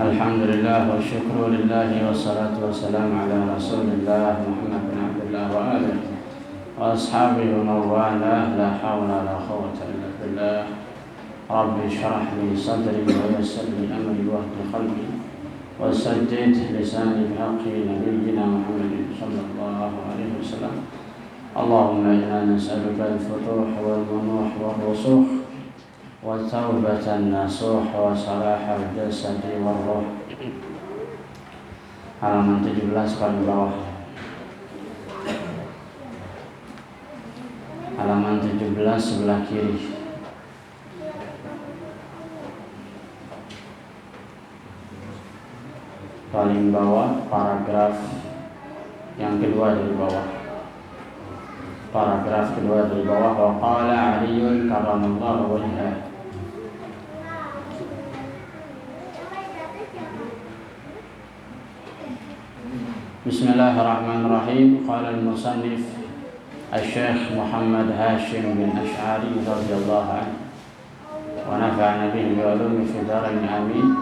Alhamdulillah wa syukru lillahi wa salatu wa salam ala rasulillah Muhammad bin Abdullah wa alihi wa ashabihi wa mawalah la hawla la quwwata illa billah. Rabbi shrah li sadri wa yassir li amri wahdul qalbi wa saddid lisani bihaqqi nabiyyina Muhammadin sallallahu alaihi wasallam. Allahumma inna nas'aluka al-futuh wal munuh wal rusukh wa taubatan nasuh wa salahal jasadi wal ruh. Halaman 17 paling bawah. Halaman 17 sebelah kiri. Paling bawah paragraf yang kedua dari bawah. Paragraf kedua dari bawah. Wa qala Aliyyun karramallahu wajhahu. Bismillahirrahmanirrahim. Qala al-musannif Asy-Syaikh Muhammad Hashim bin Asy'ari radhiyallahu anhu wa nafa'ana bihi bi ulumi fid dharain amin.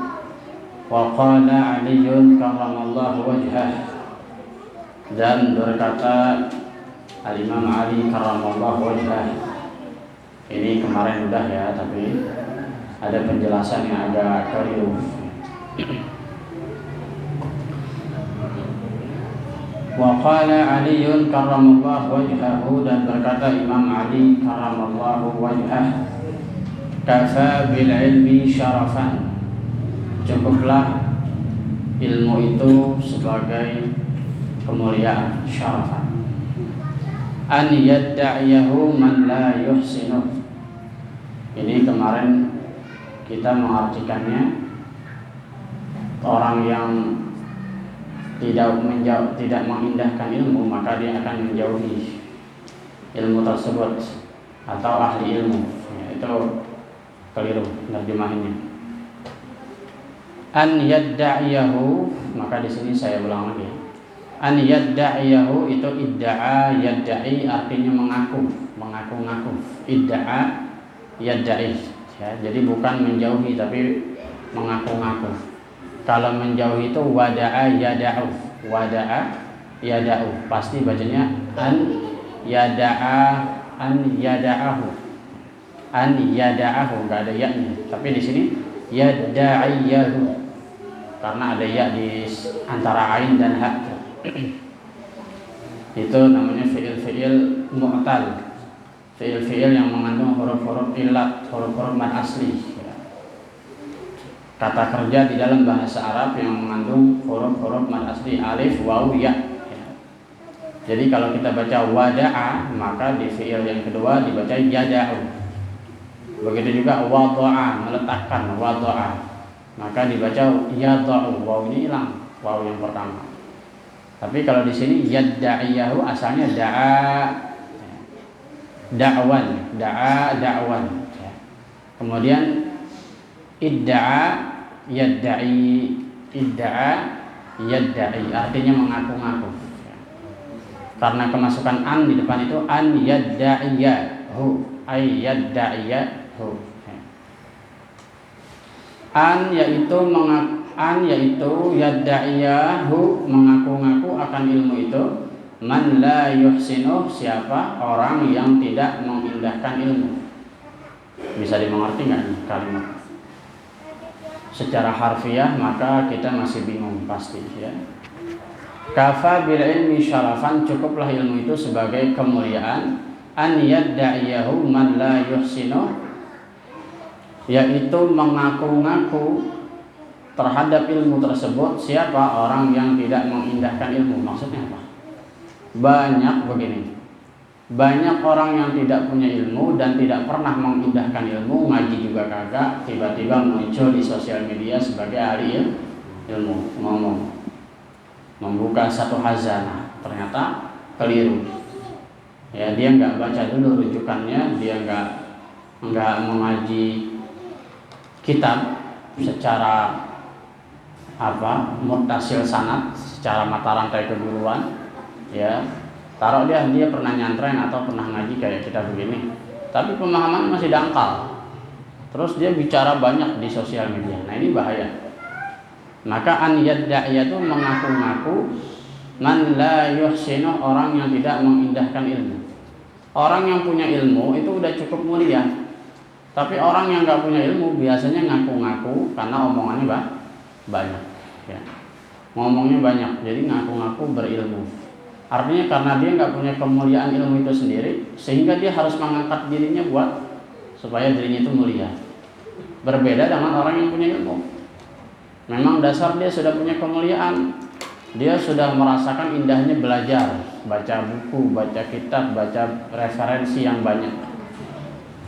Wa qala Aliyyun karramallahu wajhahu. Dan berkata Al-Imam Ali karramallahu wajhahu. Ini kemarin udah ya, tapi ada penjelasan yang agak keliru. Wa qala Aliyyun karramallahu wajhahu. Dan berkata Imam Ali karramallahu wajhahu, kafa bil ilmi syarafan. Cukuplah ilmu itu sebagai kemuliaan, syarafan. An yadda'iyahu man la yuhsinu. Ini kemarin kita mengartikannya orang yang tidak mengindahkan ilmu, maka dia akan menjauhi ilmu tersebut atau ahli ilmu. Itu keliru terjemahannya. An yadda'iyahu, maka di sini saya ulang lagi. An yadda'iyahu itu idda'a, yadda'i artinya mengaku-ngaku. Idda'a, yadda'i. Ya, jadi bukan menjauhi tapi mengaku-ngaku. Kalau menjauh itu wada'a yada'u. Wada'a yada'u. Pasti bacanya an yada'ahu. An yada'ahu, enggak ada ya-nya. Tapi di sini yadda'iyahu. Karena ada ya di antara ain dan ha. Itu namanya fi'il mu'tal. Fi'il yang mengandung huruf-huruf illat, huruf-huruf mad asli. Kata kerja di dalam bahasa Arab yang mengandung huruf-huruf mad asli alif, waw, ya. Jadi kalau kita baca wada'a, maka di fi'il yang kedua dibaca yada'u. Begitu juga wada'a, meletakkan, wada'a, maka dibaca yada'u. Waw ini hilang, waw yang pertama. Tapi kalau di sini yadda'iyahu asalnya da'wan. Kemudian idda'a yadda'i artinya mengaku-ngaku. Karena kemasukan an di depan itu an yadda'iyahu, ay yadda'iyahu. An yaitu yadda'iyahu, mengaku-ngaku akan ilmu itu. Man la yuhsinu, siapa orang yang tidak mengindahkan ilmu. Bisa dimengerti nggak nih kalimat? Secara harfiah maka kita masih bingung pasti ya. Kafa bil ilmi syarafan, cukuplah ilmu itu sebagai kemuliaan. An yadda'iyahu man la yuhsinu, yaitu mengaku-ngaku terhadap ilmu tersebut siapa orang yang tidak mengindahkan ilmu. Maksudnya apa? Banyak begini, banyak orang yang tidak punya ilmu dan tidak pernah mengindahkan ilmu, ngaji juga kagak, tiba-tiba muncul di sosial media sebagai ahli ilmu, ngomong, membuka satu khazanah, ternyata keliru. Ya, dia nggak baca dulu rujukannya, dia nggak mengaji kitab secara muttasil sanad, secara mata rantai keguruan, ya. Taruh dia pernah nyantren atau pernah ngaji kayak kita begini, tapi pemahaman masih dangkal. Terus dia bicara banyak di sosial media. Nah, ini bahaya. Maka an yadda'iya itu mengaku-ngaku man la yuhsinu, orang yang tidak mengindahkan ilmu. Orang yang punya ilmu itu udah cukup mulia. Tapi orang yang nggak punya ilmu biasanya ngaku-ngaku karena omongannya banyak. Ya. Ngomongnya banyak, jadi ngaku-ngaku berilmu. Artinya karena dia nggak punya kemuliaan ilmu itu sendiri, sehingga dia harus mengangkat dirinya buat supaya dirinya itu mulia. Berbeda dengan orang yang punya ilmu. Memang dasar dia sudah punya kemuliaan, dia sudah merasakan indahnya belajar, baca buku, baca kitab, baca referensi yang banyak.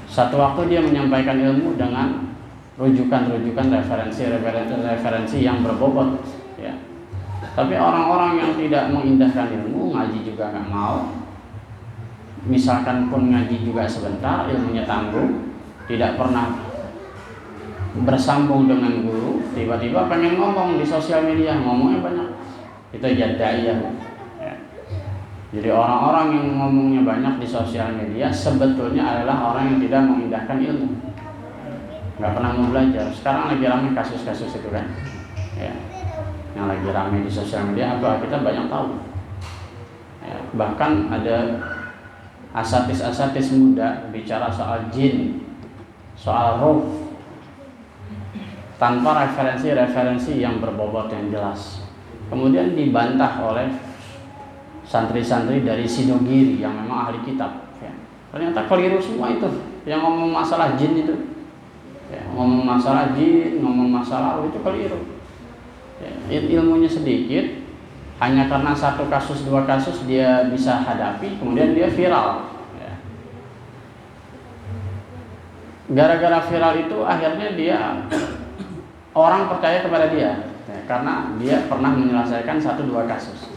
Satu waktu dia menyampaikan ilmu dengan rujukan-rujukan referensi yang berbobot, ya. Tapi orang-orang yang tidak mengindahkan ilmu, ngaji juga nggak mau. Misalkan pun ngaji juga sebentar, ilmunya tanggung, tidak pernah bersambung dengan guru, tiba-tiba pengen ngomong di sosial media, ngomongnya banyak. Itu yaddaiyah. Ya. Jadi orang-orang yang ngomongnya banyak di sosial media sebetulnya adalah orang yang tidak mengindahkan ilmu, nggak pernah mau belajar. Sekarang lagi ramai kasus-kasus itu kan, ya. Yang lagi ramai di sosial media apa kita banyak tahu. Ya. Bahkan ada asatis muda bicara soal jin, soal roh, tanpa referensi yang berbobot yang jelas. Kemudian dibantah oleh santri-santri dari Sidogiri yang memang ahli kitab. Ya. Ternyata keliru semua itu. Yang ngomong masalah jin itu, ya, ngomong masalah jin, ngomong masalah roh itu keliru. Ya, ilmunya sedikit, hanya karena satu kasus dua kasus dia bisa hadapi, kemudian dia viral. Ya. Gara-gara viral itu akhirnya dia orang percaya kepada dia, ya, karena dia pernah menyelesaikan satu dua kasus.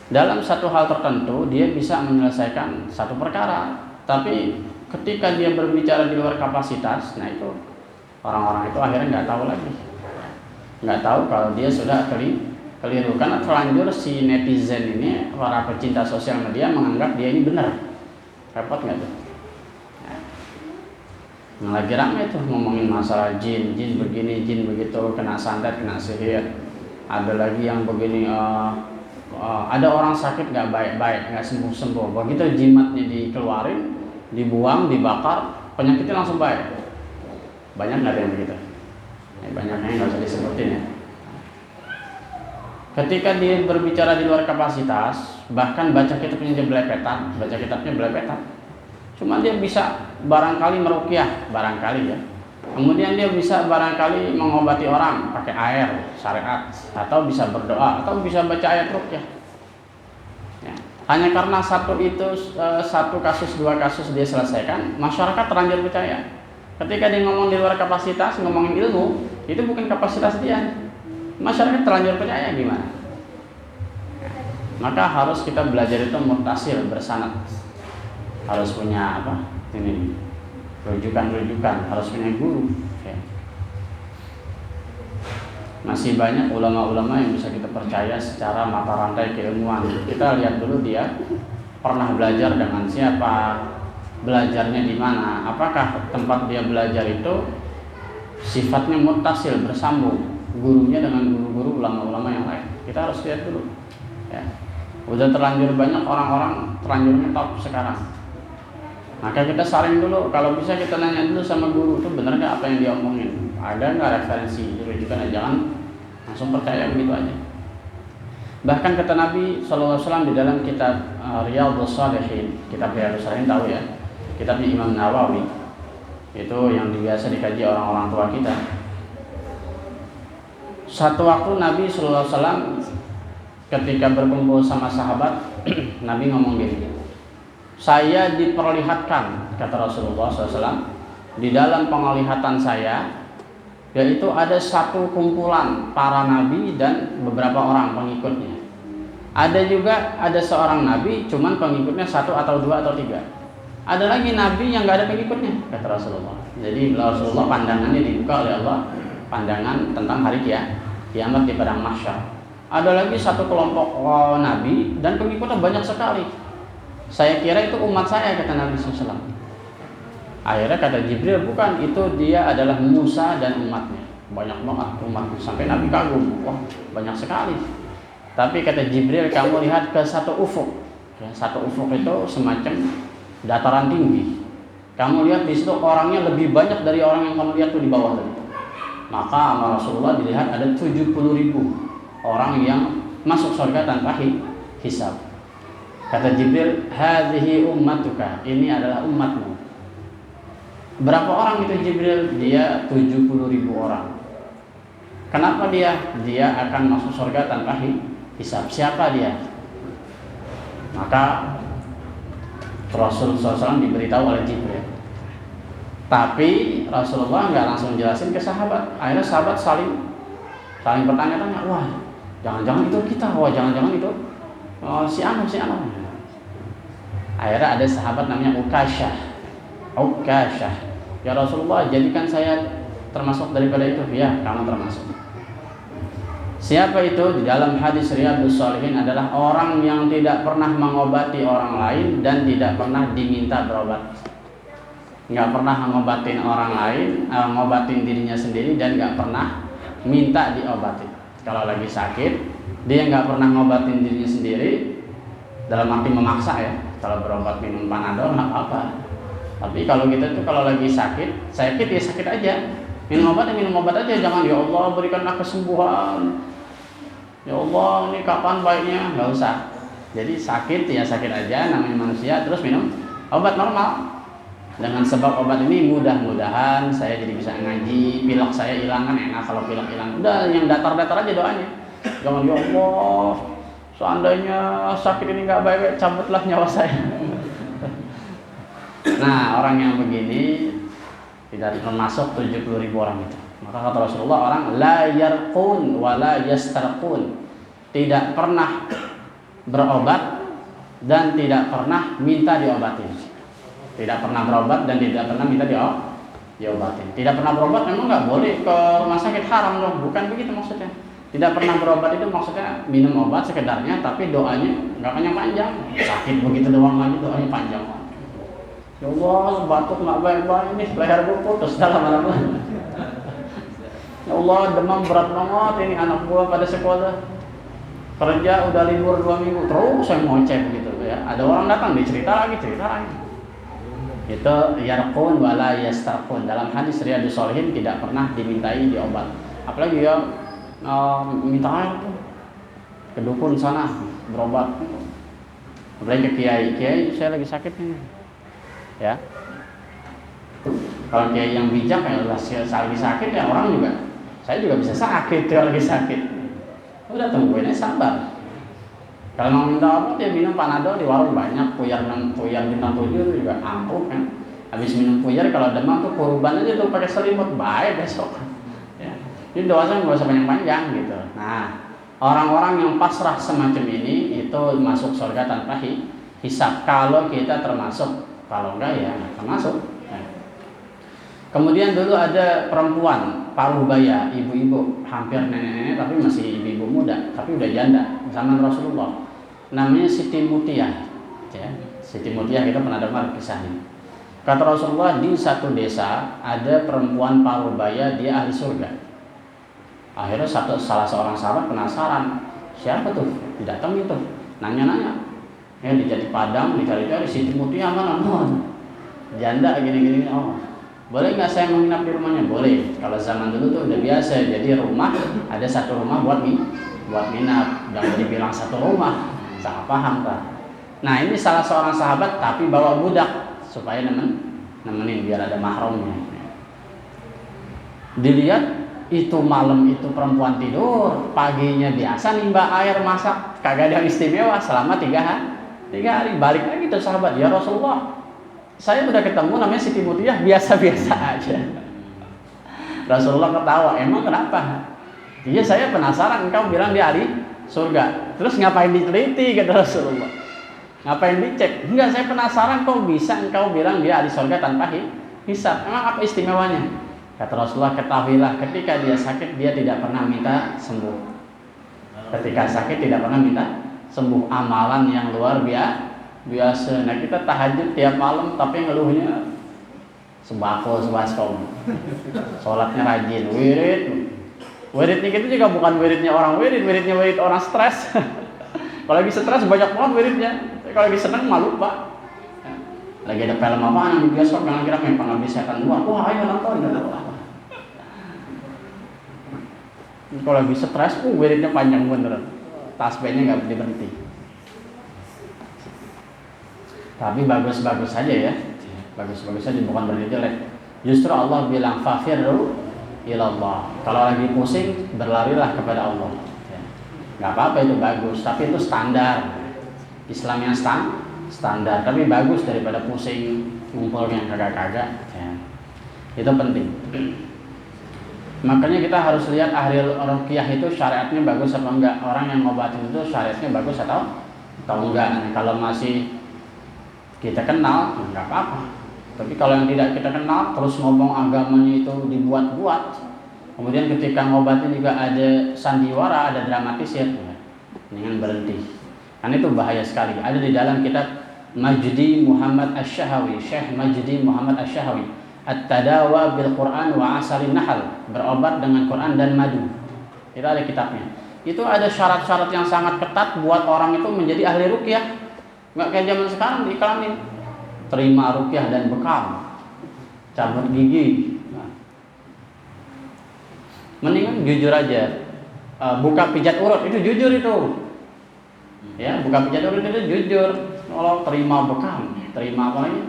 Dalam satu hal tertentu dia bisa menyelesaikan satu perkara, tapi ketika dia berbicara di luar kapasitas, nah itu orang-orang itu akhirnya nggak tahu lagi, nggak tahu kalau dia sudah keliru, karena terlanjur si netizen ini, para pecinta sosial media menganggap dia ini benar. Repot nggak tuh? Yang lagi ramai tuh ngomongin masalah jin begini, jin begitu, kena santet, kena sihir. Ada lagi yang begini, ada orang sakit nggak baik-baik, nggak sembuh-sembuh. Begitu jimatnya dikeluarin, dibuang, dibakar, penyakitnya langsung baik. Banyak nggak yang begitu? Ya, banyaknya nggak usah disebutin ya. Ketika dia berbicara di luar kapasitas, bahkan baca kitabnya belepetan. Cuma dia bisa barangkali meruqyah, barangkali ya. Kemudian dia bisa barangkali mengobati orang pakai air syariat, atau bisa berdoa, atau bisa baca ayat ruqyah. Ya. Hanya karena satu kasus dua kasus dia selesaikan, masyarakat terlanjur percaya. Ketika dia ngomong di luar kapasitas, ngomongin ilmu, itu bukan kapasitas dia. Masyarakat terlanjur percaya gimana? Ya. Maka harus kita belajar itu muttasil, bersanad. Harus punya rujukan, harus punya guru. Ya. Masih banyak ulama-ulama yang bisa kita percaya secara mata rantai keilmuan. Kita lihat dulu dia pernah belajar dengan siapa, belajarnya di mana, apakah tempat dia belajar itu sifatnya muttasil, bersambung, gurunya dengan guru-guru ulama-ulama yang lain. Kita harus lihat dulu. Ya. Udah terlanjur banyak orang-orang terlanjurnya top sekarang. Maka kita saring dulu, kalau bisa kita nanya dulu sama guru itu benar nggak apa yang dia omongin, ada nggak referensi, rujukan, jangan langsung percaya begitu aja. Bahkan kata Nabi SAW di dalam kitab Riyadhus Shalihin, kitab Riyadhus Shalihin tahu ya, kitabnya Imam Nawawi, itu yang biasa dikaji orang-orang tua kita. Satu waktu Nabi SAW ketika berkumpul sama sahabat, Nabi ngomong gini, saya diperlihatkan, kata Rasulullah SAW, di dalam penglihatan saya, yaitu ada satu kumpulan para nabi dan beberapa orang pengikutnya. Ada seorang nabi, cuman pengikutnya satu atau dua atau tiga. Ada lagi nabi yang nggak ada pengikutnya, kata Rasulullah. Jadi Rasulullah pandangannya dibuka oleh Allah, pandangan tentang hari kiamat di padang mahsyar. Ada lagi satu kelompok nabi dan pengikutnya banyak sekali. Saya kira itu umat saya, kata Nabi SAW. Akhirnya kata Jibril, bukan, itu dia adalah Musa dan umatnya. banyak banget umat, sampai Nabi kagum, wah banyak sekali. Tapi kata Jibril, kamu lihat ke satu ufuk, ya, satu ufuk itu semacam dataran tinggi. Kamu lihat di situ orangnya lebih banyak dari orang yang kamu lihat tuh di bawah tadi. Maka sama Rasulullah dilihat ada 70.000 orang yang masuk surga tanpa hisab. Kata Jibril, hadhihi ummatuka, ini adalah umatmu. Berapa orang itu Jibril? Dia 70.000 orang. Kenapa dia? Dia akan masuk surga tanpa hisab. Siapa dia? Maka Rasulullah SAW diberitahu oleh Jibril. Tapi Rasulullah nggak langsung jelasin ke sahabat. Akhirnya sahabat saling bertanya-tanya, wah jangan-jangan itu kita, wah jangan-jangan itu si Anu. Akhirnya ada sahabat namanya Ukasyah. Ya Rasulullah, jadikan saya termasuk daripada itu. Ya, kamu termasuk. Siapa itu? Di dalam hadis Riyadhus Shalihin adalah orang yang tidak pernah mengobati orang lain dan tidak pernah diminta berobat. Nggak pernah ngobatin orang lain, ngobatin dirinya sendiri, dan nggak pernah minta diobati. Kalau lagi sakit, dia nggak pernah ngobatin dirinya sendiri, dalam arti memaksa ya. Kalau berobat minum Panadol nggak apa-apa. Tapi kalau kita tuh kalau lagi sakit ya sakit aja. Minum obat aja, jangan ya Allah berikanlah kesembuhan. Ya Allah ini kapan baiknya? Nggak usah. Jadi sakit ya sakit aja, namanya manusia, terus minum obat normal. Dengan sebab obat ini mudah-mudahan saya jadi bisa ngaji, pilek saya hilang, kan enak kalau pilek hilang. Udah yang datar-datar aja doanya. Jangan ya Allah, seandainya sakit ini nggak baik, cabutlah nyawa saya. Nah, orang yang begini tidak termasuk 70.000 orang itu. Maka kata Rasulullah, orang la yarqun wa la yastarqun, tidak pernah berobat dan tidak pernah minta diobatin. Tidak pernah berobat dan tidak pernah minta diobatin. Tidak pernah berobat memang nggak boleh ke rumah sakit, haram dong. Bukan begitu maksudnya. Tidak pernah berobat itu maksudnya minum obat sekedarnya, tapi doanya nggak panjang-panjang. Sakit begitu doang aja doanya panjang. Ya Allah, batuk nggak baik-baik ini, leher gue putus dalam mana. Ya Allah, demam berat banget ini, anak gua pada sekolah kerja udah libur 2 minggu, terus saya mau cek gitu ya. Ada orang datang cerita lagi. Itu yarqun wala yastarqun. Dalam hadis Riyadhus Shalihin tidak pernah dimintai diobat. Apalagi ya minta air tuh ke dukun sana berobat. Apalagi ke kiai, saya lagi sakit nih. Ya. Kalau kiai yang bijak ya saya lagi sakit ya, orang juga saya juga bisa sakit kalau lagi sakit. Udah tungguin aja, sabar. Kalau mau minta obat ya minum Panadol di warung banyak, puyar bintang 7 itu juga ampuh kan. Habis minum puyar kalau demam tuh kurban aja tuh pakai selimut, baik besok. Ya. Jadi doanya nggak usah panjang-panjang gitu. Nah, orang-orang yang pasrah semacam ini itu masuk surga tanpa hisab. Kalau kita termasuk, kalau enggak ya nggak termasuk. Nah. Kemudian dulu ada perempuan paruh baya, ibu-ibu hampir nenek-nenek tapi masih ibu-ibu muda, tapi udah janda zaman Rasulullah. Namanya Siti Mutiyah. Ya, Siti Mutiyah kita pernah dengar kisahnya. Kata Rasulullah, di satu desa ada perempuan paruh baya, dia ahli surga. Akhirnya salah seorang sahabat penasaran, siapa tuh? Didatang itu, nanya-nanya. Ya dijadi padang, dicari-cari Siti Mutiyah mana? Janda gini-gini. Oh, boleh nggak saya menginap di rumahnya? Boleh. Kalau zaman dulu tuh udah biasa, jadi rumah ada satu rumah buat nginap, jangan dibilang satu rumah, salah paham Pak. Nah ini salah seorang sahabat tapi bawa budak supaya nemenin biar ada mahramnya. Dilihat itu malam itu perempuan tidur, paginya biasa nimba air masak, kagak ada yang istimewa selama 3 hari. Balik lagi tuh sahabat, ya Rasulullah, saya udah ketemu namanya Siti Mutiyah, biasa-biasa aja. Rasulullah ketawa, emang kenapa? Iya saya penasaran, engkau bilang dia ahli surga. Terus ngapain diteliti kata Rasulullah? Ngapain dicek? Enggak, saya penasaran kok bisa engkau bilang dia ahli surga tanpa hisab. Emang apa istimewanya? Kata Rasulullah, ketahuilah ketika dia sakit dia tidak pernah minta sembuh. Ketika sakit tidak pernah minta sembuh, amalan yang luar biasa. Nah kita tahajud tiap malam tapi ngeluhnya sembako, sholatnya rajin, wirid, Wirid itu juga bukan wiridnya orang wirid, wiridnya wirid orang stres. Kalau lagi stres banyak banget wiridnya. Kalau lagi senang malu pak. Lagi ada film apa yang di bioskop yang kira memang pengabdi setan luar. Wah ayo nonton. Kalau lagi stres, wiridnya panjang beneran. Tasbihnya nggak berhenti. Tapi bagus-bagus saja ya. Bagus-bagus saja, bukan berarti jelek. Justru Allah bilang fafirru ilallah. Kalau lagi pusing, berlarilah kepada Allah. Nggak apa-apa itu bagus, tapi itu standar. Islam yang standar, tapi bagus daripada pusing ngumpul yang kagak-kagak. Itu penting. Makanya kita harus lihat ahli ruqyah itu syariatnya bagus apa enggak. Orang yang ngobatin itu syariatnya bagus atau enggak. Kalau masih kita kenal, enggak apa-apa. Tapi kalau yang tidak kita kenal terus ngomong agamanya itu dibuat-buat, kemudian ketika ngobatin juga ada sandiwara, ada dramatisir, dengan berhenti. Karena itu bahaya sekali. Ada di dalam kitab Majdi Muhammad Asy-Syahawi, Syekh Majdi Muhammad Asy-Syahawi, At-Tadawa bil Quran wa Asalin Nahl, berobat dengan Quran dan madu. Itu ada kitabnya. Itu ada syarat-syarat yang sangat ketat buat orang itu menjadi ahli ruqyah. Enggak kayak zaman sekarang diiklanin. Terima ruqyah dan bekam, cabut gigi. Mendingan jujur aja. Buka pijat urut itu jujur itu. Ya, buka pijat urut itu jujur. Kalau terima bekam, terima apa lagi?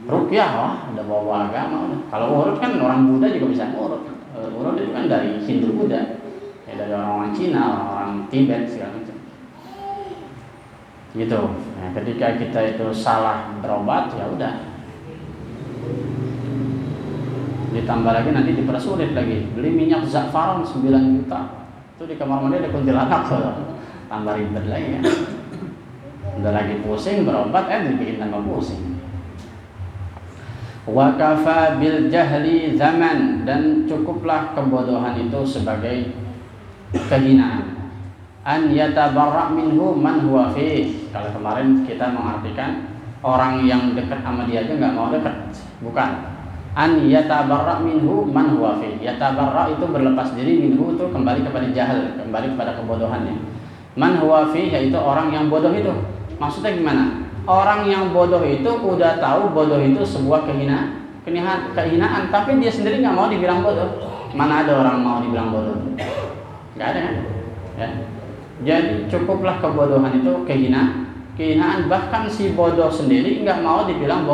Ruqyah, wah, udah bawa agama. Kalau urut kan orang Buddha juga bisa urut. Urut itu kan dari Hindu Buddha. Ya, dari orang Cina, orang Tibet segala macam. Gitu. Nah, ketika kita itu salah berobat, ya udah. Ditambah lagi nanti dipersulit lagi. Beli minyak za'faron 9 juta. Itu di kamar mandi ada kuntilanak loh. Tambah ribet lagi ya. Udah lagi pusing berobat, dibikin tambah pusing. Wa kafa bil jahli zaman, dan cukuplah kebodohan itu sebagai kehinaan. An yatabarra' minhu man huwa fih. Kalau kemarin kita mengartikan orang yang dekat sama dia aja nggak mau dekat, bukan. An yatabarra' minhu man huwa fih. Yatabarra' itu berlepas diri, minhu itu kembali kepada jahil, kembali kepada kebodohannya. Man huwa fih yaitu orang yang bodoh itu. Maksudnya gimana? Orang yang bodoh itu udah tahu bodoh itu sebuah kehinaan, tapi dia sendiri nggak mau dibilang bodoh. Mana ada orang mau dibilang bodoh? Nggak ada kan? Ya. Jadi cukuplah kebodohan itu kehinaan, bahkan si bodoh sendiri nggak mau dibilang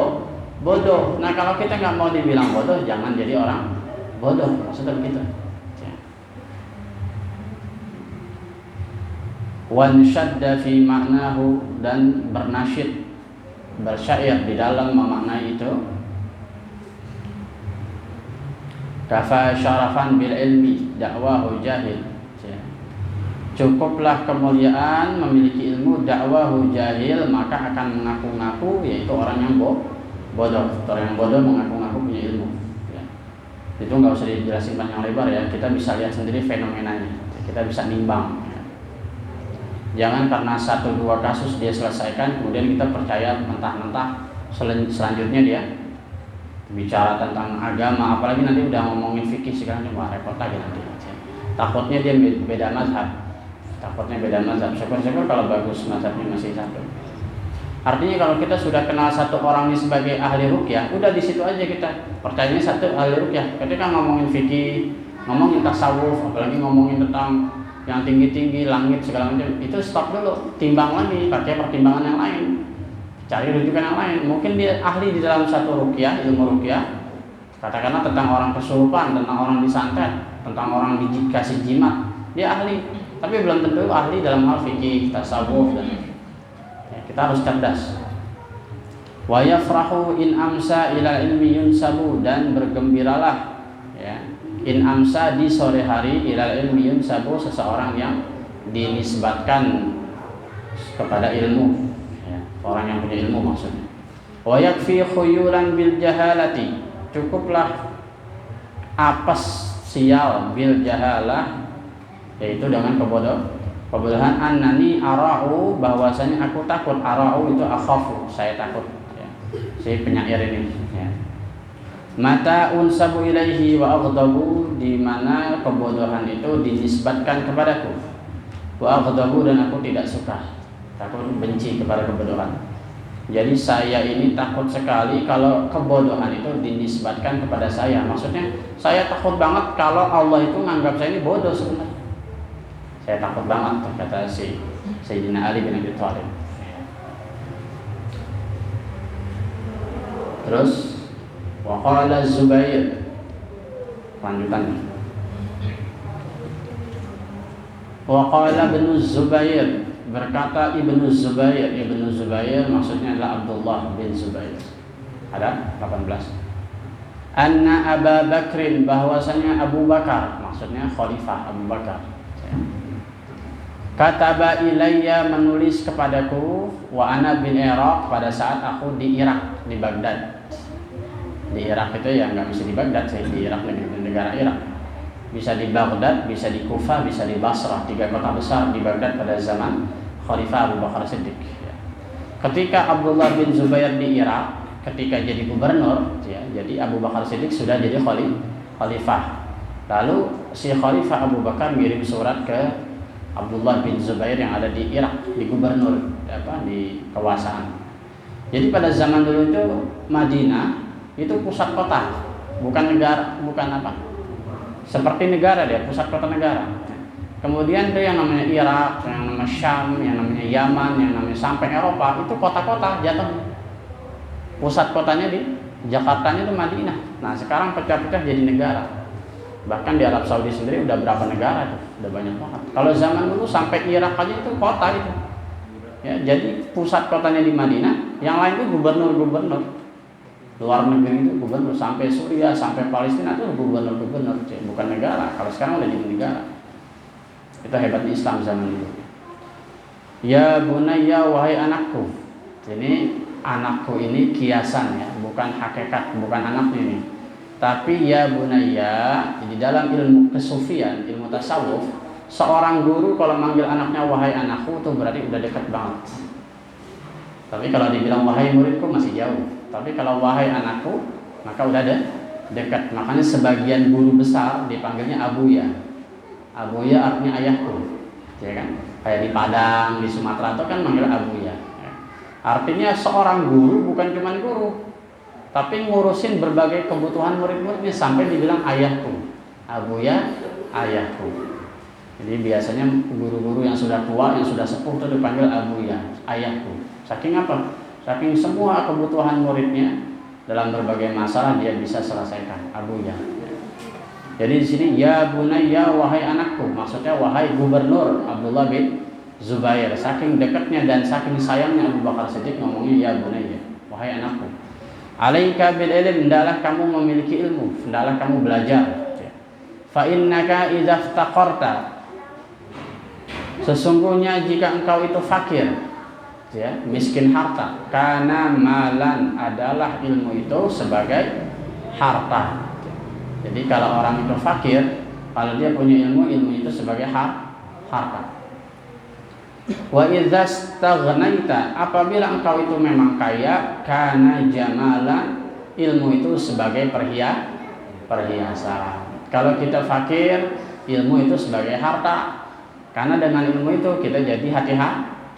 bodoh. Nah kalau kita nggak mau dibilang bodoh, jangan jadi orang bodoh, maksudnya begitu. Wansyadda fi maknahu, dan bernasyid, bersyair di dalam memaknai itu. Kafa syarafan bil ilmi dakwahu jahil. Cukuplah kemuliaan memiliki ilmu, dakwahu jahil, maka akan mengaku-ngaku, yaitu orang yang bodoh. Orang yang bodoh mengaku-ngaku punya ilmu ya. Itu nggak usah dijelasin panjang lebar ya, kita bisa lihat sendiri fenomenanya, kita bisa nimbang ya. Jangan karena 1-2 kasus dia selesaikan kemudian kita percaya mentah-mentah selanjutnya dia bicara tentang agama, apalagi nanti udah ngomongin fikih sekarang, wah repot lagi nanti. Takutnya dia beda mazhab. Syukur-syukur kalau bagus mazhabnya masih satu. Artinya kalau kita sudah kenal satu orang ini sebagai ahli ruqyah, udah di situ aja kita percayanya satu ahli ruqyah. Ketika ngomongin fikih, ngomongin tasawuf, apalagi ngomongin tentang yang tinggi-tinggi, langit segala macam, itu stop dulu, timbang lagi, pakai pertimbangan yang lain, cari rujukan yang lain. Mungkin dia ahli di dalam satu ruqyah, ilmu ruqyah, katakanlah tentang orang kesurupan, tentang orang disantet, tentang orang dikasih jimat, dia ahli. Tapi belum tentu ahli dalam hal fikih, tasawuf, dan ya, kita harus cerdas. Wa yafrahu in amsa ila ilmi yunsabu, dan bergembiralah ya, in amsa di sore hari, ila ilmi yunsabu, seseorang yang dinisbatkan kepada ilmu ya, orang yang punya ilmu maksudnya. Wa yakfi khuyulan bil jahalati, cukuplah apes sial bil jahalah, yaitu dengan kebodohan. Annani ara'u, bahwasanya aku takut. Ara'u itu akhafu, saya takut ya. Si penyair ini ya. Mata unsabu ilaihi wa aghdabu, di mana kebodohan itu dinisbatkan kepadaku. Wa aghdabu, dan aku tidak suka, takut benci kepada kebodohan. Jadi saya ini takut sekali kalau kebodohan itu dinisbatkan kepada saya. Maksudnya saya takut banget kalau Allah itu menganggap saya ini bodoh sebenarnya. Saya takut banget, kata si Sayyidina Ali bin Abi Thalib. Terus wa qala Zubair, lanjutannya. Wa qala Ibnu Zubair, berkata Ibnu Zubair. Ibnu Zubair maksudnya adalah Abdullah bin Zubair. Ada 18. Anna Abu Bakrin, bahwasanya Abu Bakar, maksudnya Khalifah Abu Bakar. Kataba ilayya, menulis kepadaku, wa ana bin Iraq, pada saat aku di Irak, di Baghdad. Di Irak itu ya nggak bisa di Baghdad, saya di Irak, di negara Irak. Bisa di Baghdad, bisa di Kufah, bisa di Basrah, 3 kota besar di Baghdad pada zaman Khalifah Abu Bakar Siddiq. Ketika Abdullah bin Zubair di Irak, ketika jadi gubernur, ya, jadi Abu Bakar Siddiq sudah jadi khalifah. Lalu si Khalifah Abu Bakar ngirim surat ke Abdullah bin Zubair yang ada di Irak, di gubernur, di kekuasaan. Jadi pada zaman dulu itu Madinah itu pusat kota, bukan negara, seperti negara, dia pusat kota negara. Kemudian itu yang namanya Irak, yang namanya Syam, yang namanya Yaman, yang namanya sampai Eropa, itu kota-kota jatuh. Pusat kotanya di Jakartanya itu Madinah. Nah sekarang pecah-pecah jadi negara. Bahkan di Arab Saudi sendiri udah berapa negara tuh, udah banyak banget. Kalau zaman dulu sampai Irak aja itu kota itu. Ya, jadi pusat kotanya di Madinah, yang lain itu gubernur-gubernur. Luar negeri itu gubernur, sampai Suriah, sampai Palestina itu gubernur-gubernur, bukan negara. Kalau sekarang udah jadi negara. Itu hebatnya Islam zaman dulu. Ya bunayya, wahai anakku. Jadi anakku ini kiasan ya, bukan hakikat, bukan anaknya ini. Tapi ya bunayya, di dalam ilmu kesufian, ilmu tasawuf, seorang guru kalau manggil anaknya wahai anakku itu berarti udah dekat banget. Tapi kalau dibilang wahai muridku masih jauh. Tapi kalau wahai anakku, maka udah ada dekat. Makanya sebagian guru besar dipanggilnya Abuya. Abuya artinya ayahku, ya kan? Kayak di Padang, di Sumatera itu kan manggil Abuya. Artinya seorang guru bukan cuma guru, tapi ngurusin berbagai kebutuhan murid-muridnya sampai dibilang ayahku. Abuya, ayahku. Jadi biasanya guru-guru yang sudah tua, yang sudah sepuh itu dipanggil Abuya, ayahku. Saking apa? Saking semua kebutuhan muridnya dalam berbagai masalah dia bisa selesaikan. Abuya. Jadi di sini ya bunayya, wahai anakku, maksudnya wahai gubernur Abdullah bin Zubair. Saking dekatnya dan saking sayangnya Abu Bakar Siddiq ngomongnya ya bunayya, wahai anakku. Alaika bil ilm, hendaklah kamu memiliki ilmu, hendaklah kamu belajar. Fa innaka idza iftaqarta, sesungguhnya jika engkau itu fakir, ya, miskin harta, karena malan, adalah ilmu itu sebagai harta. Jadi kalau orang itu fakir, kalau dia punya ilmu, ilmu itu sebagai harta. Wa idza staghnaita, apabila engkau itu memang kaya, kana jamalan, ilmu itu sebagai perhiasan. Kalau kita fakir, ilmu itu sebagai harta. Karena dengan ilmu itu kita jadi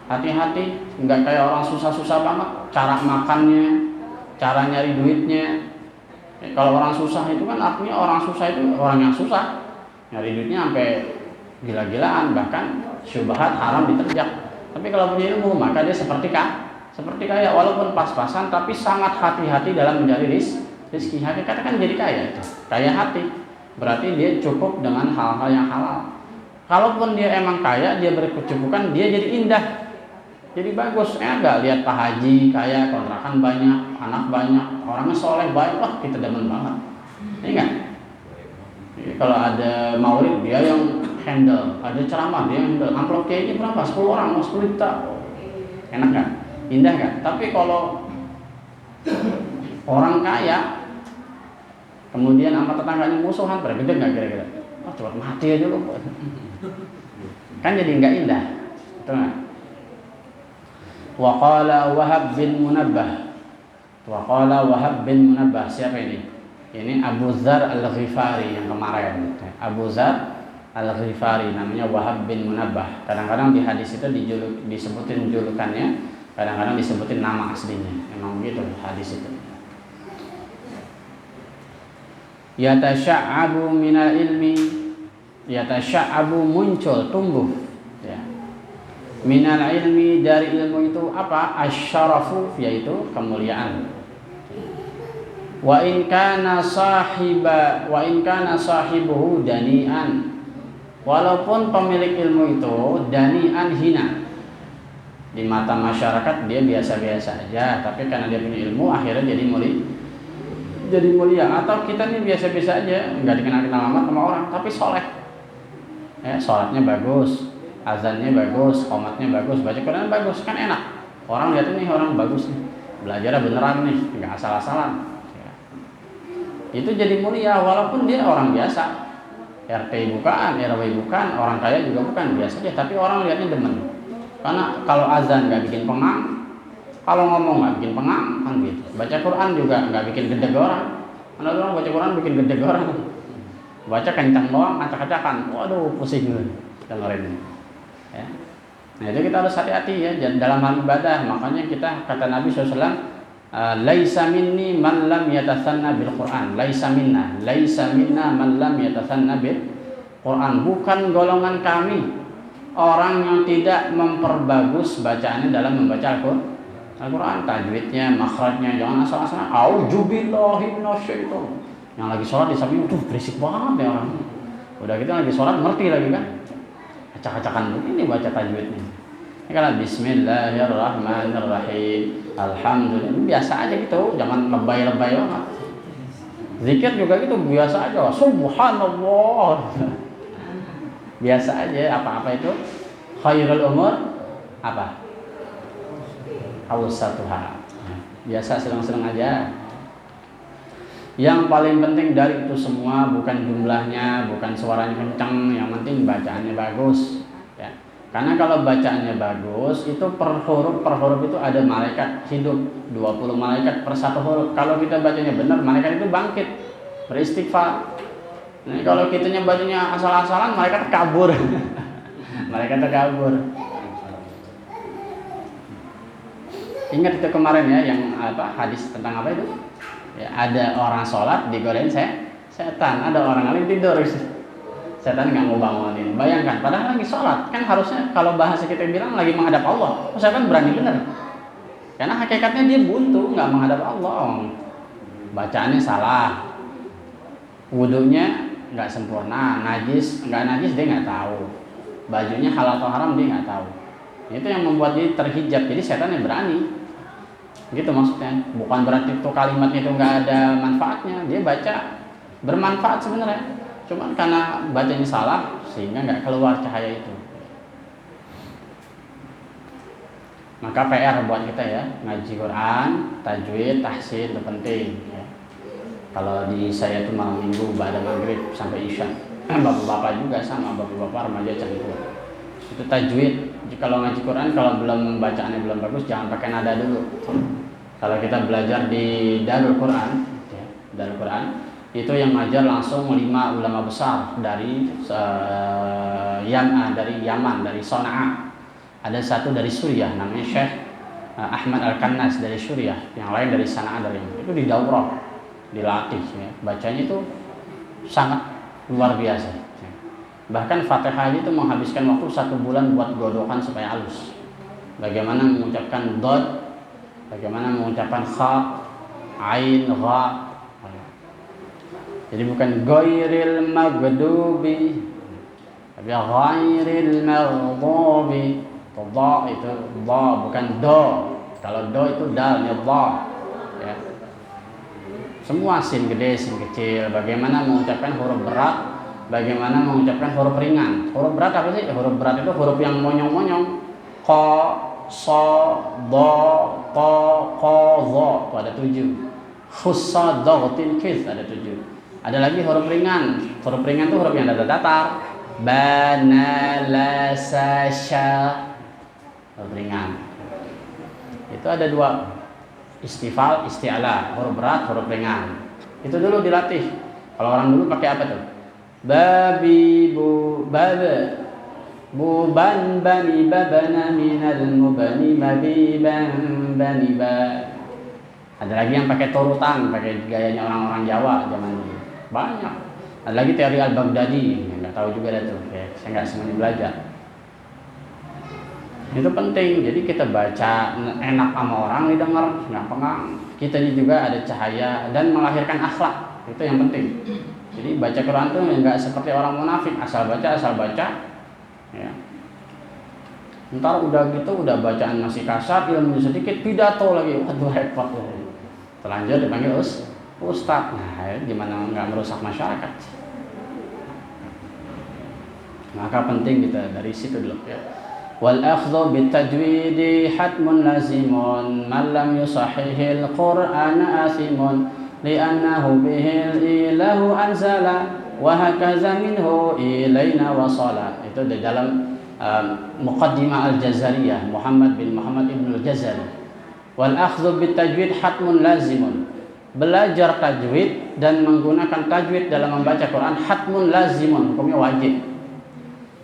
hati-hati, enggak kayak orang susah-susah banget cara makannya, cara nyari duitnya. Kalau orang susah itu kan artinya orang susah itu orang yang susah, nyari duitnya sampai gila-gilaan, bahkan syubhat haram diterjak. Tapi kalau punya ilmu maka dia seperti kaya, walaupun pas-pasan tapi sangat hati-hati dalam mencari rezeki. Hakikatnya kan jadi kaya hati. Berarti dia cukup dengan hal-hal yang halal. Kalaupun dia emang kaya, dia berkecukupan, dia jadi indah, jadi bagus. Enggak lihat Pak Haji kaya, kontrakan banyak, anak banyak, orangnya soleh baik, wah kita demen banget. Ini kan? Kalau ada maulid dia yang handle, ada ceramah dia yang handle. Amplop kayaknya berapa? 10 orang, 10 juta. Enak kan? Indah kan? Tapi kalau orang kaya kemudian sama tetangganya musuhan, bergede nggak kira-kira? Oh cepat mati aja lu. Kan jadi nggak indah, betul nggak? Wa qala Wahab bin Munabbah. Wa qala Wahab bin Munabbah, siapa ini? Ini Abu Dzar Al-Ghifari yang kemarin. Abu Dzar Al-Ghifari, namanya Wahab bin Munabbah. Kadang-kadang di hadis itu disebutin julukannya, kadang-kadang disebutin nama aslinya. Memang begitu hadis itu. Yatasya'abu minal ilmi, yatasya'abu muncul, tumbuh ya. Minal ilmi, dari ilmu itu apa? Asyarafu, yaitu kemuliaan. Wa in kana sahibuhu dani'an, walaupun pemilik ilmu itu dani'an, hina di mata masyarakat, dia biasa-biasa aja, tapi karena dia punya ilmu akhirnya jadi mulia. Atau kita nih biasa-biasa aja, nggak dikenal-kenal amat sama orang, tapi soleh ya, sholatnya bagus, azannya bagus, qomatnya bagus, baca Quran bagus, kan enak. Orang lihat nih, orang bagus nih, belajarnya beneran nih, nggak asal-asalan. Itu jadi mulia walaupun dia orang biasa, RT bukan, RW bukan, orang kaya juga bukan, biasa aja, tapi orang lihatnya demen. Karena kalau azan nggak bikin pengang, kalau ngomong nggak bikin pengang, kan gitu. Baca Quran juga nggak bikin gedeg orang. Ada orang baca Quran bikin gedeg orang. Baca kencang doang, acak-acakan, waduh pusing dengerin. Ya. Nah itu kita harus hati-hati ya dalam hal ibadah. Makanya kita, kata Nabi SAW, laisa minni man lam yatasanna bil Quran. Laisa minna man lam yatasanna bil Quran. Bukan golongan kami orang yang tidak memperbagus bacaannya dalam membaca Al-Quran, tajwidnya, makhrajnya, jangan asal-asalan. Auzubillahi minasyaitonir. Yang lagi sholat di samping, tuh berisik banget ya orang. Udah kita lagi sholat ngerti lagi kan? Acak-acakan begini baca tajwidnya. Ini kan Bismillahirrahmanirrahim. Alhamdulillah, biasa aja gitu, jangan lebay-lebay banget. Zikir juga gitu, biasa aja. Subhanallah. Biasa aja, apa-apa itu. Khairul umur apa? Awsatuha. Biasa, senang-senang aja. Yang paling penting dari itu semua bukan jumlahnya, bukan suaranya kencang, yang penting bacaannya bagus ya. Karena kalau bacaannya bagus, itu per huruf itu ada malaikat hidup, 20 malaikat per satu huruf. Kalau kita bacanya benar, malaikat itu bangkit beristighfar. Nah, kalau kitanya bacanya asal-asalan, malaikat kabur. Malaikat kabur. Ingat itu kemarin ya, yang hadis tentang apa itu? Ya, ada orang sholat digodain setan, ada orang lain tidur, setan nggak mau bangunin. Bayangkan, padahal lagi sholat, kan harusnya kalau bahasa kita bilang lagi menghadap Allah, setan berani bener, karena hakikatnya dia buntu, nggak menghadap Allah, bacaannya salah, wudunya nggak sempurna, najis dia nggak tahu, bajunya halal atau haram dia nggak tahu. Itu yang membuat dia terhijab, jadi setan yang berani. Gitu maksudnya, bukan berarti itu kalimatnya itu nggak ada manfaatnya, dia baca bermanfaat sebenarnya, cuman karena bacanya salah sehingga nggak keluar cahaya itu. Maka PR buat kita ya, ngaji Quran, tajwid, tahsin itu penting ya. Kalau di saya tuh malam minggu pada maghrib sampai isya, bapak-bapak juga sama, bapak-bapak remaja campur. Itu tajwid. Kalau ngaji Quran, kalau belum bacaannya belum bagus, jangan pakai nada dulu. Kalau kita belajar di Darul Quran, ya, Darul Quran itu yang ngajar langsung 5 ulama besar dari Yaman, dari Sana'a. Ada satu dari Suriah, namanya Syekh Ahmad Al-Kannas dari Suriah, yang lain dari Sana'a, dari Yaman. Itu di daurah, dilatih, ya. Bacanya itu sangat luar biasa. Ya. Bahkan Fatihah itu menghabiskan waktu 1 bulan buat godokan supaya halus. Bagaimana mengucapkan dod, bagaimana mengucapkan kha, ain, gha. Jadi bukan ghairil maghdubi, tapi ghairil maghdubi. Dha itu dha, bukan do. Kalau do itu dal, ya dha. Ya. Semua sin gede, sin kecil. Bagaimana mengucapkan huruf berat, bagaimana mengucapkan huruf ringan. Huruf berat apa sih? Huruf berat itu huruf yang monyong-monyong. Qa, sa, da, ta, qa, dha. Itu ada 7. Khussa, dhaghtin, kis ada 7. Ada lagi huruf ringan. Huruf ringan itu huruf yang datar. Ba, na, la, sa, sya. Huruf ringan. Itu ada 2. Istifal, isti'ala, huruf berat, huruf ringan. Itu dulu dilatih. Kalau orang dulu pakai apa tuh? Babi bu baba buban bani babana minal mubani mabiban bani ba. Ada lagi yang pakai turutan, pakai gayanya orang-orang Jawa zaman dulu. Banyak. Ada lagi teori Al-Baghdadi, nggak tahu juga dah tuh. Ya, saya nggak semuanya belajar. Itu penting. Jadi kita baca enak sama orang didengar, nggak pengang. Kita juga ada cahaya dan melahirkan akhlak. Itu yang penting. Jadi baca Quran tuh nggak seperti orang munafik, asal baca. Ya. Ntar udah gitu, udah bacaan masih kasar, ilmu sedikit, pidato lagi, waduh repot. Terlanjur dipanggil ustaz. Nah, gimana nggak merusak masyarakat? Maka penting kita dari situ dulu ya. Wal akhdhu bit tajwidi hatmun lazimun man lam yusahhihil qur'ana asimun li'annahu bihil ilahu anzala wa hakaza minhu ilaina wasala. Itu di dalam Muqaddimah Al-Jazariyah Muhammad bin Muhammad Ibn Al-Jazari. Wal akhdhu bit tajwid hatmun lazimun. Belajar tajwid dan menggunakan tajwid dalam membaca Quran hatmun lazimun, hukumnya wajib.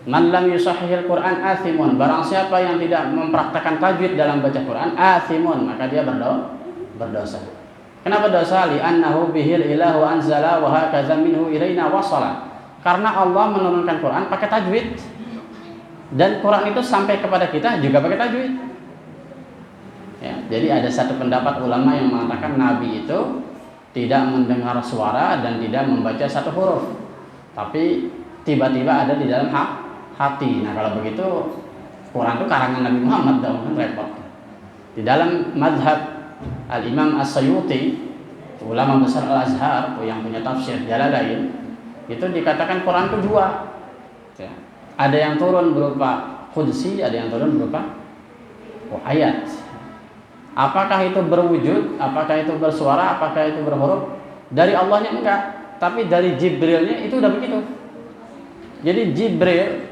Man lam yusahhihil Quran athimun. Barang siapa yang tidak mempraktekkan tajwid dalam baca Quran athimun, maka dia berdosa. Kenapa dosa? Li'annahu bihil ilahu anzala wa hakaza minhu ilaina wasala. Karena Allah menurunkan Quran pakai tajwid. Dan Quran itu sampai kepada kita juga pakai tajwid. Ya, jadi ada satu pendapat ulama yang mengatakan Nabi itu tidak mendengar suara dan tidak membaca satu huruf, tapi tiba-tiba ada di dalam hati. Nah kalau begitu Quran itu karangan Nabi Muhammad dong, kan repot. Di dalam mazhab Al-Imam As-Suyuti, ulama besar Al-Azhar yang punya tafsir Jalalain, itu dikatakan Quran itu dua. Ya. Ada yang turun berupa qudsi, ada yang turun berupa ayat. Apakah itu berwujud, apakah itu bersuara, apakah itu berhuruf? Dari Allahnya enggak, tapi dari Jibrilnya itu udah begitu. Jadi Jibril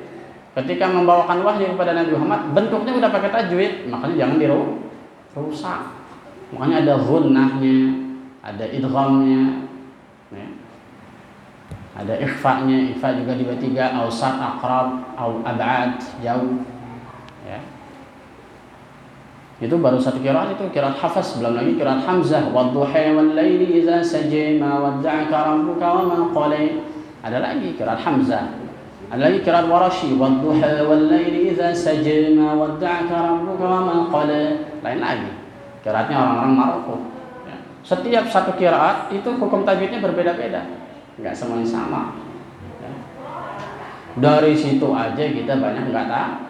ketika membawakan wahyu kepada Nabi Muhammad bentuknya udah pakai tajwid, makanya jangan dirusak. Makanya ada ghunnahnya, ada idghamnya, ya. Ada ikhfa-nya, ikhfa juga dibagi tiga, awsat, aqrab, ab'ad, jauh. Ya. Itu baru satu qiraat, itu qiraat Hafs, belum lagi qiraat Hamzah, wadduha wal laili idza saja ma wadda'aka rabbuka wa ma qala. Ada lagi qiraat Hamzah. Ada lagi qiraat Warasyi, wadduha wal laili idza saja ma wadda'aka rabbuka wa ma qala. Lain lagi. Qiraatnya orang-orang Maroko. Ya. Setiap satu qiraat itu hukum tajwidnya berbeda-beda. Enggak semuanya sama. Ya. Dari situ aja kita banyak enggak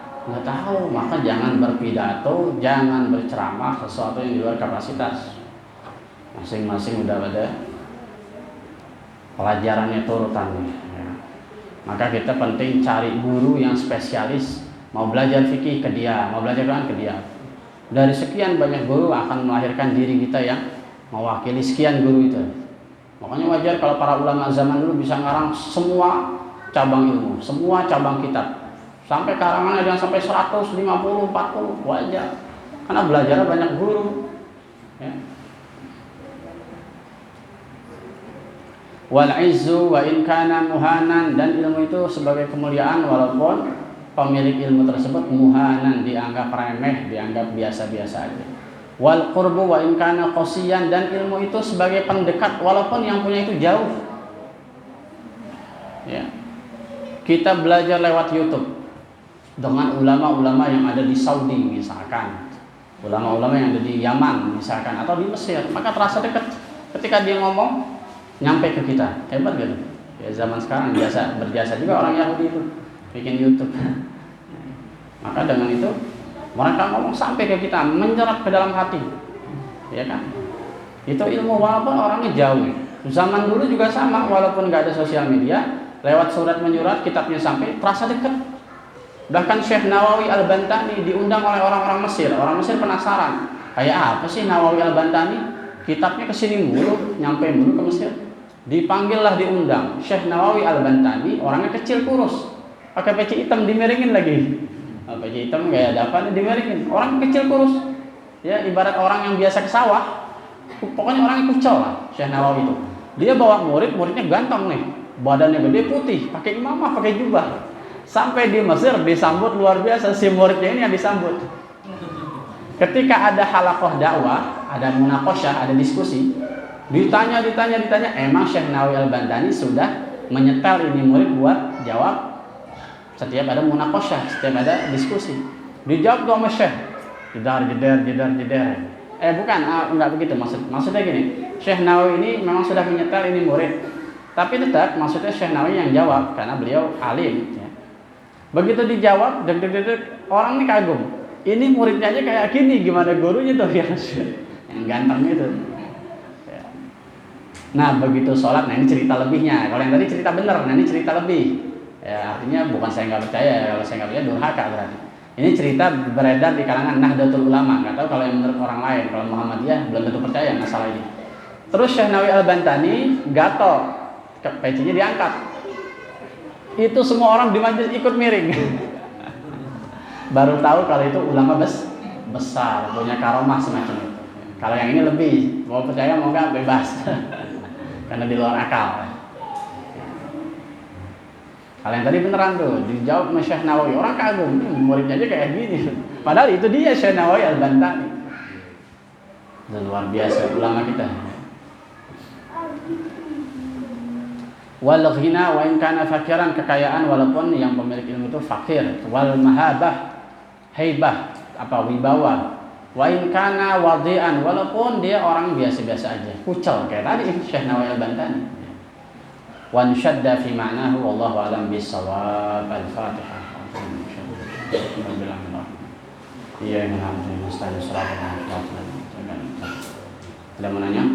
tahu, maka jangan berpidato, jangan berceramah sesuatu yang di luar kapasitas. Masing-masing udah ada pelajarannya turutannya. Ya. Maka kita penting cari guru yang spesialis, mau belajar fikih ke dia, mau belajar Quran ke dia. Dari sekian banyak guru akan melahirkan diri kita yang mewakili sekian guru itu. Makanya wajar kalau para ulama zaman dulu bisa ngarang semua cabang ilmu, semua cabang kitab. Sampai karangan ada yang sampai 150, 40, wajar. Karena belajar banyak guru. Ya. Wal izzu wa in kana muhanan, dan ilmu itu sebagai kemuliaan walaupun pemilik ilmu tersebut muhanan, dianggap remeh, dianggap biasa-biasa aja. Wal qurbu wa in kana qasiyan, dan ilmu itu sebagai pendekat walaupun yang punya itu jauh. Ya. Kita belajar lewat YouTube dengan ulama-ulama yang ada di Saudi misalkan, ulama-ulama yang ada di Yaman misalkan, atau di Mesir, maka terasa dekat ketika dia ngomong nyampe ke kita. Hebat gitu. Ya zaman sekarang berjasa juga orang Yahudi itu bikin YouTube. Maka dengan itu mereka ngomong sampai ke kita, menyerap ke dalam hati. Ya kan? Itu ilmu walaupun orangnya jauh. Zaman dulu juga sama, walaupun nggak ada sosial media, lewat surat menyurat kitabnya sampai terasa dekat. Bahkan Syekh Nawawi Al-Bantani diundang oleh orang-orang Mesir. Orang Mesir penasaran, kayak apa sih Nawawi Al-Bantani? Kitabnya kesini mulu, nyampe mulu ke Mesir. Dipanggillah, diundang. Syekh Nawawi Al-Bantani orangnya kecil kurus, pakai peci hitam, dimiringin lagi. Peci hitam gak ada apa, dimiringin. Orang kecil kurus, ya ibarat orang yang biasa ke sawah. Pokoknya orang yang kucel lah Syekh Nawawi itu. Dia bawa muridnya ganteng nih, badannya gede, putih, pakai imamah, pakai jubah. Sampai di Mesir disambut luar biasa, si muridnya ini yang disambut. Ketika ada halaqah dakwah, ada munaqasyah, ada diskusi, ditanya, emang Syekh Nawawi Al-Bantani sudah menyetel ini murid buat jawab setiap ada munaqasyah, setiap ada diskusi. Dijawab sama Syekh, jeder. Bukan, enggak begitu maksudnya gini. Syekh Nawawi ini memang sudah menyetel ini murid, tapi tetap maksudnya Syekh Nawawi yang jawab karena beliau alim. Ya. Begitu dijawab, orang ini kagum. Ini muridnya aja kayak gini, gimana gurunya tuh yang ganteng itu. Ya. Nah begitu sholat, nah ini cerita lebihnya. Kalau yang tadi cerita bener, nah ini cerita lebih. Ya artinya bukan saya nggak percaya, kalau saya nggak percaya durhaka berarti. Ini cerita beredar di kalangan Nahdlatul Ulama. Nggak tahu kalau yang menurut orang lain, kalau Muhammadiyah belum tentu percaya masalah ini. Terus Syekh Nawawi Al-Bantani gatal, pecinya diangkat. Itu semua orang di majelis ikut miring. Baru tahu kalau itu ulama besar, punya karomah semacam itu. Kalau yang ini lebih, mau percaya mau nggak bebas, karena di luar akal. Kalau yang tadi beneran tuh, dijawab sama Syekh Nawawi, orang kagum, muridnya aja kayak gini. Padahal itu dia Syekh Nawawi Al-Bantani. Dan luar biasa ulama kita. Wal ghina wa in kana fakiran, kekayaan walaupun yang pemilik ilmu itu fakir. Wal mahabah, haibah, wibawa. Wa in kana wadi'an, walaupun dia orang biasa-biasa aja, kucel kayak tadi Syekh Nawawi Al-Bantani. Wa nshadda fi ma'nahu wallahu a'lam bis-shawab. Al-Fatihah. Iya, ada mau nanya? Saya mau nanya